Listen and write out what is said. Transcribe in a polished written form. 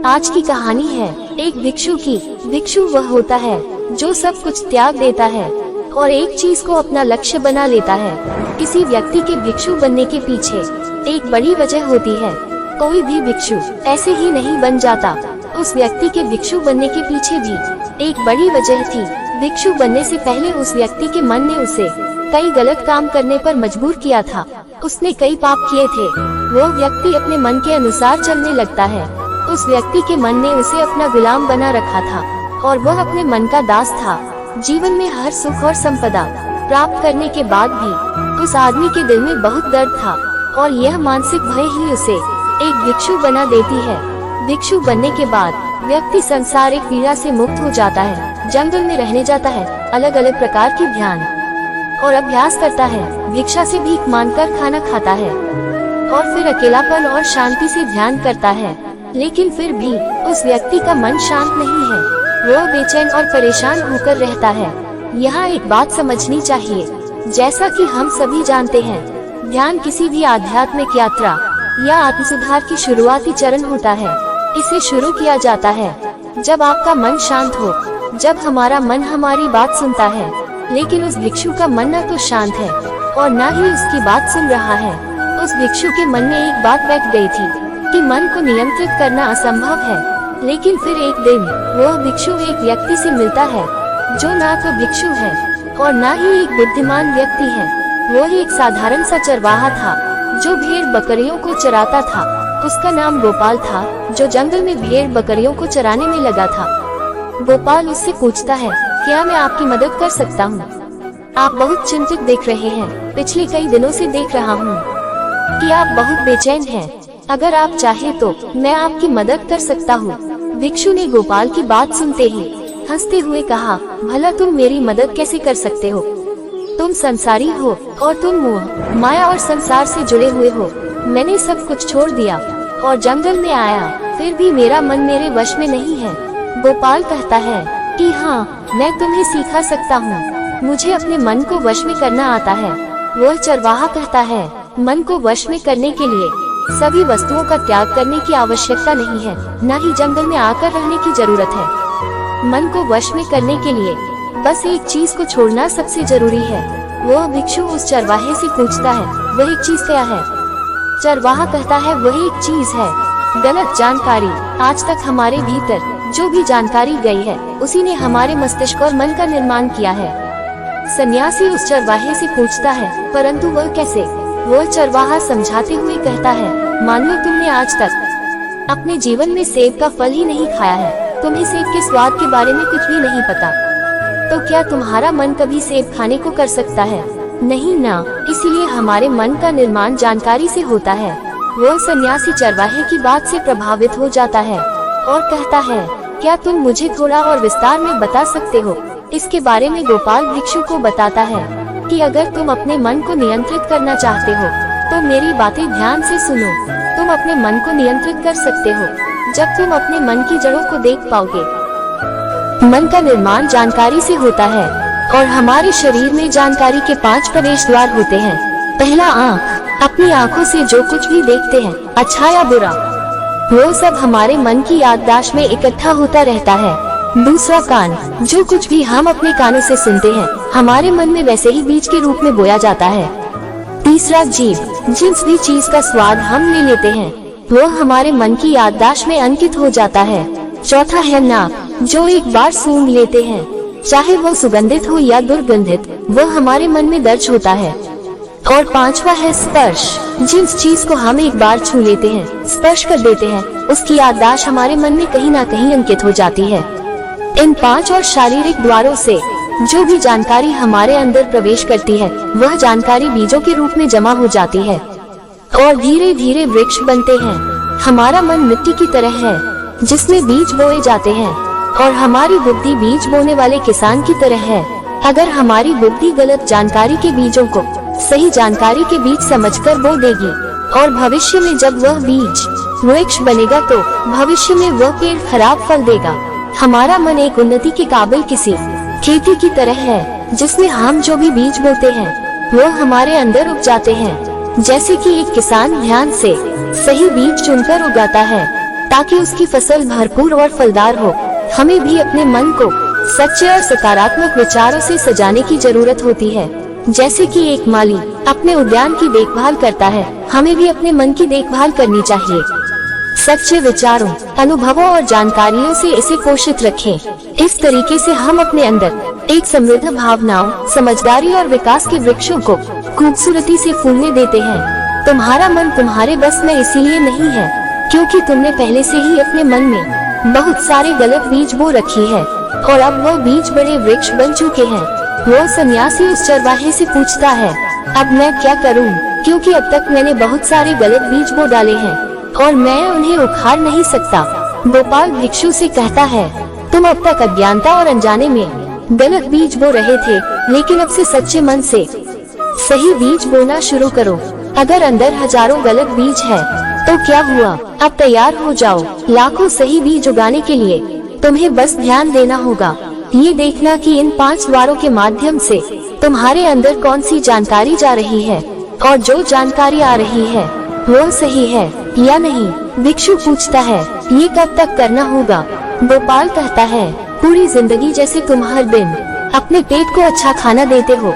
आज की कहानी है एक भिक्षु की। भिक्षु वह होता है जो सब कुछ त्याग देता है और एक चीज को अपना लक्ष्य बना लेता है। किसी व्यक्ति के भिक्षु बनने के पीछे एक बड़ी वजह होती है। कोई भी भिक्षु ऐसे ही नहीं बन जाता। उस व्यक्ति के भिक्षु बनने के पीछे भी एक बड़ी वजह थी। भिक्षु बनने से पहले उस व्यक्ति के मन ने उसे कई गलत काम करने पर मजबूर किया था। उसने कई पाप किए थे। वो व्यक्ति अपने मन के अनुसार चलने लगता है। उस व्यक्ति के मन ने उसे अपना गुलाम बना रखा था और वह अपने मन का दास था। जीवन में हर सुख और संपदा प्राप्त करने के बाद भी उस आदमी के दिल में बहुत दर्द था और यह मानसिक भय ही उसे एक भिक्षु बना देती है। भिक्षु बनने के बाद व्यक्ति सांसारिक पीड़ा से मुक्त हो जाता है। जंगल में रहने जाता है, अलग अलग प्रकार की ध्यान और अभ्यास करता है, भिक्षा से भीख मांगकर खाना खाता है और फिर अकेलापन और शांति से ध्यान करता है। लेकिन फिर भी उस व्यक्ति का मन शांत नहीं है। वह बेचैन और परेशान होकर रहता है। यहाँ एक बात समझनी चाहिए, जैसा कि हम सभी जानते हैं, ध्यान किसी भी आध्यात्मिक यात्रा या आत्मसुधार की शुरुआती चरण होता है। इसे शुरू किया जाता है जब आपका मन शांत हो, जब हमारा मन हमारी बात सुनता है। लेकिन उस भिक्षु का मन न तो शांत है और न ही उसकी बात सुन रहा है। उस भिक्षु के मन में एक बात बैठ गई थी कि मन को नियंत्रित करना असंभव है। लेकिन फिर एक दिन वह भिक्षु एक व्यक्ति से मिलता है जो ना तो भिक्षु है और ना ही एक बुद्धिमान व्यक्ति है। वो एक साधारण सा चरवाहा था जो भेड़ बकरियों को चराता था। उसका नाम गोपाल था, जो जंगल में भेड़ बकरियों को चराने में लगा था। गोपाल उससे पूछता है, क्या मैं आपकी मदद कर सकता हूँ? आप बहुत चिंतित दिख रहे हैं। पिछले कई दिनों से देख रहा हूँ कि आप बहुत बेचैन हैं। अगर आप चाहे तो मैं आपकी मदद कर सकता हूँ। भिक्षु ने गोपाल की बात सुनते ही हंसते हुए कहा, भला तुम मेरी मदद कैसे कर सकते हो? तुम संसारी हो और तुम मोह, माया और संसार से जुड़े हुए हो। मैंने सब कुछ छोड़ दिया और जंगल में आया, फिर भी मेरा मन मेरे वश में नहीं है। गोपाल कहता है कि हाँ, मैं तुम्हें सिखा सकता हूँ। मुझे अपने मन को वश में करना आता है। वह चरवाहा कहता है, मन को वश में करने के लिए सभी वस्तुओं का त्याग करने की आवश्यकता नहीं है, न ही जंगल में आकर रहने की जरूरत है। मन को वश में करने के लिए बस एक चीज को छोड़ना सबसे जरूरी है। वह भिक्षु उस चरवाहे से पूछता है, वह एक चीज क्या है? चरवाहा कहता है, वह एक चीज है गलत जानकारी। आज तक हमारे भीतर जो भी जानकारी गई है, उसी ने हमारे मस्तिष्क और मन का निर्माण किया है। सन्यासी उस चरवाहे से पूछता है, परंतु वह कैसे? वह चरवाहा समझाते हुए कहता है, मान लो तुमने आज तक अपने जीवन में सेब का फल ही नहीं खाया है, तुम्हें सेब के स्वाद के बारे में कुछ भी नहीं पता, तो क्या तुम्हारा मन कभी सेब खाने को कर सकता है? नहीं ना। इसीलिए हमारे मन का निर्माण जानकारी से होता है। वह सन्यासी चरवाहे की बात से प्रभावित हो जाता है और कहता है, क्या तुम मुझे थोड़ा और विस्तार में बता सकते हो? इसके बारे में गोपाल भिक्षु को बताता है कि अगर तुम अपने मन को नियंत्रित करना चाहते हो तो मेरी बातें ध्यान से सुनो। तुम अपने मन को नियंत्रित कर सकते हो जब तुम अपने मन की जड़ों को देख पाओगे। मन का निर्माण जानकारी से होता है और हमारे शरीर में जानकारी के 5 प्रवेश द्वार होते हैं। पहला, आँख। अपनी आँखों से जो कुछ भी देखते हैं, अच्छा या बुरा, वो सब हमारे मन की याददाश्त में इकट्ठा होता रहता है। दूसरा, कान। जो कुछ भी हम अपने कानों से सुनते हैं, हमारे मन में वैसे ही बीज के रूप में बोया जाता है। तीसरा, जीभ। जिस भी चीज का स्वाद हम ले लेते हैं, वो हमारे मन की याददाश्त में अंकित हो जाता है। चौथा है नाक। जो एक बार सूंघ लेते हैं, चाहे वो सुगंधित हो या दुर्गंधित, वो हमारे मन में दर्ज होता है। और पांचवा है स्पर्श। जिस चीज को हम एक बार छू लेते हैं, स्पर्श कर देते हैं, उसकी याददाश्त हमारे मन में कहीं ना कहीं अंकित हो जाती है। इन 5 और शारीरिक द्वारों से जो भी जानकारी हमारे अंदर प्रवेश करती है, वह जानकारी बीजों के रूप में जमा हो जाती है और धीरे धीरे वृक्ष बनते हैं। हमारा मन मिट्टी की तरह है जिसमें बीज बोए जाते हैं और हमारी बुद्धि बीज बोने वाले किसान की तरह है। अगर हमारी बुद्धि गलत जानकारी के बीजों को सही जानकारी के बीज समझकर बो देगी और भविष्य में जब वह बीज वृक्ष बनेगा तो भविष्य में वह पेड़ खराब फल देगा। हमारा मन एक उन्नति के काबिल किसी खेती की तरह है जिसमें हम जो भी बीज बोते हैं वो हमारे अंदर उग जाते हैं। जैसे कि एक किसान ध्यान से सही बीज चुनकर उगाता है ताकि उसकी फसल भरपूर और फलदार हो, हमें भी अपने मन को सच्चे और सकारात्मक विचारों से सजाने की जरूरत होती है। जैसे कि एक माली अपने उद्यान की देखभाल करता है, हमें भी अपने मन की देखभाल करनी चाहिए। सच्चे विचारों, अनुभवों और जानकारियों से इसे पोषित रखें। इस तरीके से हम अपने अंदर एक समृद्ध भावनाओं, समझदारी और विकास के वृक्षों को खूबसूरती से फूलने देते हैं। तुम्हारा मन तुम्हारे बस में इसीलिए नहीं है क्योंकि तुमने पहले से ही अपने मन में बहुत सारे गलत बीज बो रखी है और अब वो बीज बड़े वृक्ष बन चुके हैं। वो सन्यासी उस चरवाहे से पूछता है, अब मैं क्या करूं? क्योंकि अब तक मैंने बहुत सारे गलत बीज बो डाले हैं और मैं उन्हें उखाड़ नहीं सकता। गोपाल भिक्षु से कहता है, तुम अब तक अज्ञानता और अनजाने में गलत बीज बो रहे थे, लेकिन अब से सच्चे मन से सही बीज बोना शुरू करो। अगर अंदर हजारों गलत बीज है तो क्या हुआ, अब तैयार हो जाओ लाखों सही बीज उगाने के लिए। तुम्हें बस ध्यान देना होगा, ये देखना कि इन 5 द्वारों के माध्यम से तुम्हारे अंदर कौन सी जानकारी जा रही है और जो जानकारी आ रही है वो सही है या नहीं। भिक्षु पूछता है, ये कब तक करना होगा? गोपाल कहता है, पूरी जिंदगी। जैसे तुम हर दिन अपने पेट को अच्छा खाना देते हो,